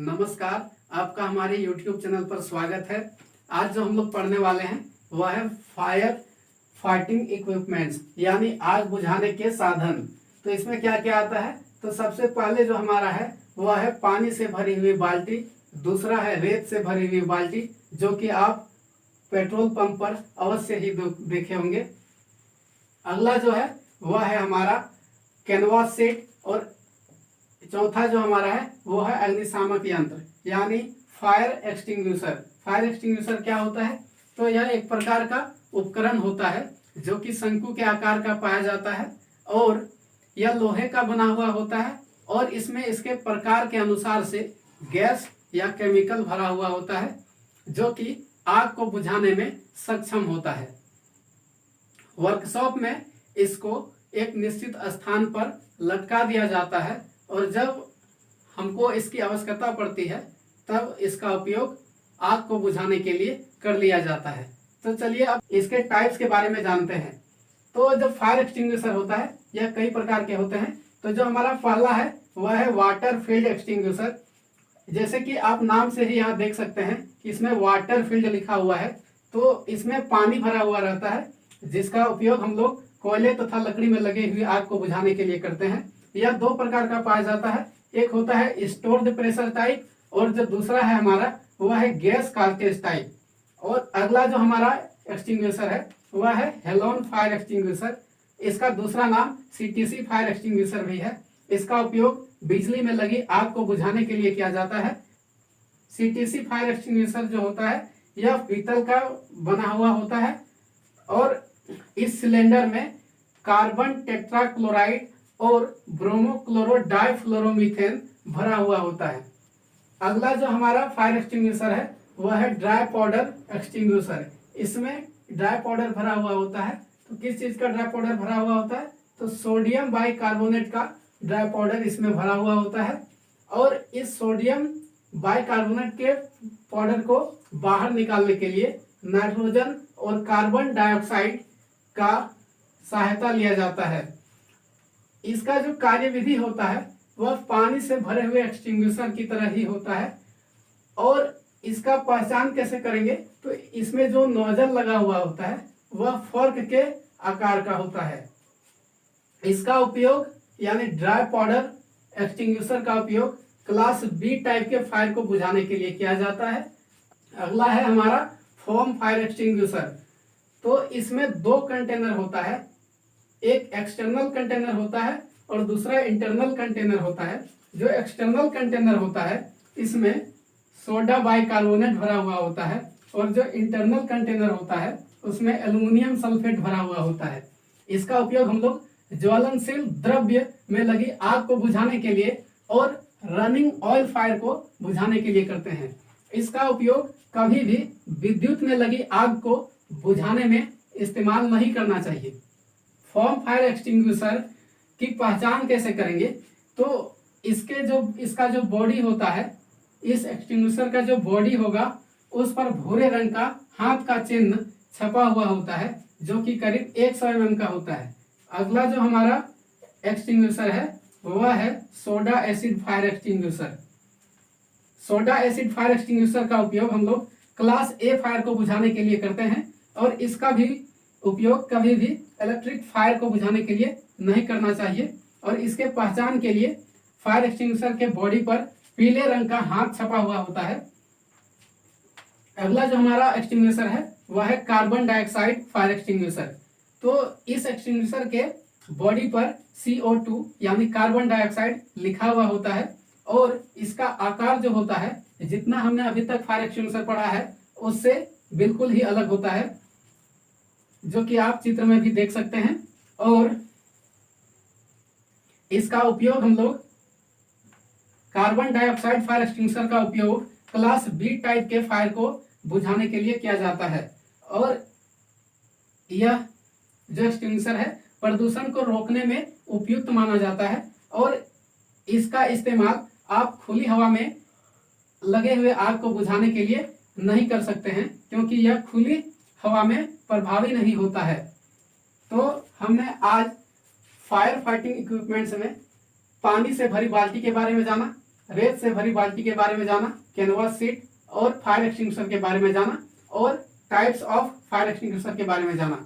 नमस्कार, आपका हमारे YouTube चैनल पर स्वागत है। आज जो हम लोग पढ़ने वाले हैं वह है फायर फाइटिंग इक्विपमेंट्स यानी आग बुझाने के साधन। तो इसमें क्या क्या आता है? तो सबसे पहले जो हमारा है वह है पानी से भरी हुई बाल्टी, दूसरा है रेत से भरी हुई बाल्टी जो कि आप पेट्रोल पंप पर अवश्य ही देखे होंगे। अगला जो है वह है हमारा कैनवास सेट और चौथा जो हमारा है वो है अग्निशामक यंत्र यानी फायर एक्सटिंग्विशर। फायर एक्सटिंग्विशर क्या होता है? तो यह एक प्रकार का उपकरण होता है जो कि शंकु के आकार का पाया जाता है और यह लोहे का बना हुआ होता है और इसमें इसके प्रकार के अनुसार से गैस या केमिकल भरा हुआ होता है जो कि आग को बुझाने में सक्षम होता है। वर्कशॉप में इसको एक निश्चित स्थान पर लटका दिया जाता है और जब हमको इसकी आवश्यकता पड़ती है तब इसका उपयोग आग को बुझाने के लिए कर लिया जाता है। तो चलिए अब इसके टाइप्स के बारे में जानते हैं। तो जो फायर एक्सटिंग्विशर होता है यह कई प्रकार के होते हैं। तो जो हमारा पहला है वह है वाटर फील्ड एक्सटिंग्विशर। जैसे कि आप नाम से ही यहाँ देख सकते हैं कि इसमें वाटर फील्ड लिखा हुआ है, तो इसमें पानी भरा हुआ रहता है जिसका उपयोग हम लोग कोयले तथा लकड़ी में लगे हुए आग को बुझाने के लिए करते हैं। यह दो प्रकार का पाया जाता है, एक होता है स्टोर्ड प्रेशर टाइप और जो दूसरा है हमारा वह है गैस कारटेज टाइप। और अगला जो हमारा एक्सटिंग्विशर है वह है हेलोन फायर एक्सटिंग्विशर। इसका दूसरा नाम सीटीसी फायर एक्सटिंग्विशर भी है। इसका उपयोग बिजली में लगी आग को बुझाने के लिए किया जाता है। सीटीसी फायर एक्सटिंग्विशर जो होता है यह पीतल का बना हुआ होता है और इस सिलेंडर में कार्बन टेट्राक्लोराइड और ब्रोमोक्लोरो डाइफ्लोरोमीथेन भरा हुआ होता है। अगला जो हमारा फायर एक्सटिंग्विशर है वह है ड्राई पाउडर एक्सटिंग्विशर। इसमें ड्राई पाउडर भरा हुआ होता है। तो किस चीज का ड्राई पाउडर भरा हुआ होता है? तो सोडियम बाइकार्बोनेट का ड्राई पाउडर इसमें भरा हुआ होता है और इस सोडियम बाइकार्बोनेट के पाउडर को बाहर निकालने के लिए नाइट्रोजन और कार्बन डाइऑक्साइड का सहायता लिया जाता है। इसका जो कार्यविधि होता है वह पानी से भरे हुए एक्सटिंग्विशर की तरह ही होता है। और इसका पहचान कैसे करेंगे? तो इसमें जो नोजल लगा हुआ होता है वह फॉर्क के आकार का होता है। इसका उपयोग यानी ड्राई पाउडर एक्सटिंग्विशर का उपयोग क्लास बी टाइप के फायर को बुझाने के लिए किया जाता है। अगला है हमारा फोम फायर एक्सटिंग्विशर। तो इसमें दो कंटेनर होता है, एक एक्सटर्नल कंटेनर होता है और दूसरा इंटरनल कंटेनर होता है। जो एक्सटर्नल कंटेनर होता है इसमें सोडा बाइकार्बोनेट भरा हुआ होता है और जो इंटरनल कंटेनर होता है उसमें एल्युमिनियम सल्फेट भरा हुआ होता है। इसका उपयोग हम लोग ज्वलनशील द्रव्य में लगी आग को बुझाने के लिए और रनिंग ऑयल फायर को बुझाने के लिए करते हैं। इसका उपयोग कभी भी विद्युत में लगी आग को बुझाने में इस्तेमाल नहीं करना चाहिए। फोम फायर एक्सटिंग्विशर की पहचान कैसे करेंगे? तो इसका जो बॉडी होता है, इस एक्सटिंग्विशर का जो बॉडी होगा उस पर भूरे रंग का हाथ का चिन्ह छपा हुआ होता है जो कि करीब 100 mm का होता है। अगला जो हमारा एक्सटिंग्विशर है वह है soda acid fire extinguisher. Soda acid fire extinguisher का उपयोग हम लोग क्लास ए फायर को बुझाने के लिए करते हैं और इसका भी उपयोग कभी भी इलेक्ट्रिक फायर को बुझाने के लिए नहीं करना चाहिए। और इसके पहचान के लिए फायर एक्सटिंग्विशर के बॉडी पर पीले रंग का हाथ छपा हुआ होता है। अगला जो हमारा एक्सटिंग्विशर है वह है कार्बन डाइऑक्साइड फायर एक्सटिंग्विशर। तो इस एक्सटिंग्विशर के बॉडी पर CO2 यानी कार्बन डाइऑक्साइड लिखा हुआ होता है और इसका आकार जो होता है जितना हमने अभी तक फायर एक्सटिंग्विशर पढ़ा है उससे बिल्कुल ही अलग होता है, जो कि आप चित्र में भी देख सकते हैं। और इसका उपयोग हम लोग कार्बन डाइऑक्साइड फायर एक्सटिंग्विशर का उपयोग क्लास बी टाइप के फायर को बुझाने के लिए किया जाता है। और यह जो एक्सटिंग्विशर है प्रदूषण को रोकने में उपयुक्त माना जाता है और इसका इस्तेमाल आप खुली हवा में लगे हुए आग को बुझाने के लिए नहीं कर सकते हैं क्योंकि यह खुली हवा में प्रभावी नहीं होता है। तो हमने आज फायर फाइटिंग इक्विपमेंट्स में पानी से भरी बाल्टी के बारे में जाना, रेत से भरी बाल्टी के बारे में जाना, कैनवास सीट और फायर एक्सटिंग्विशर के बारे में जाना और टाइप्स ऑफ फायर एक्सटिंग्विशर के बारे में जाना।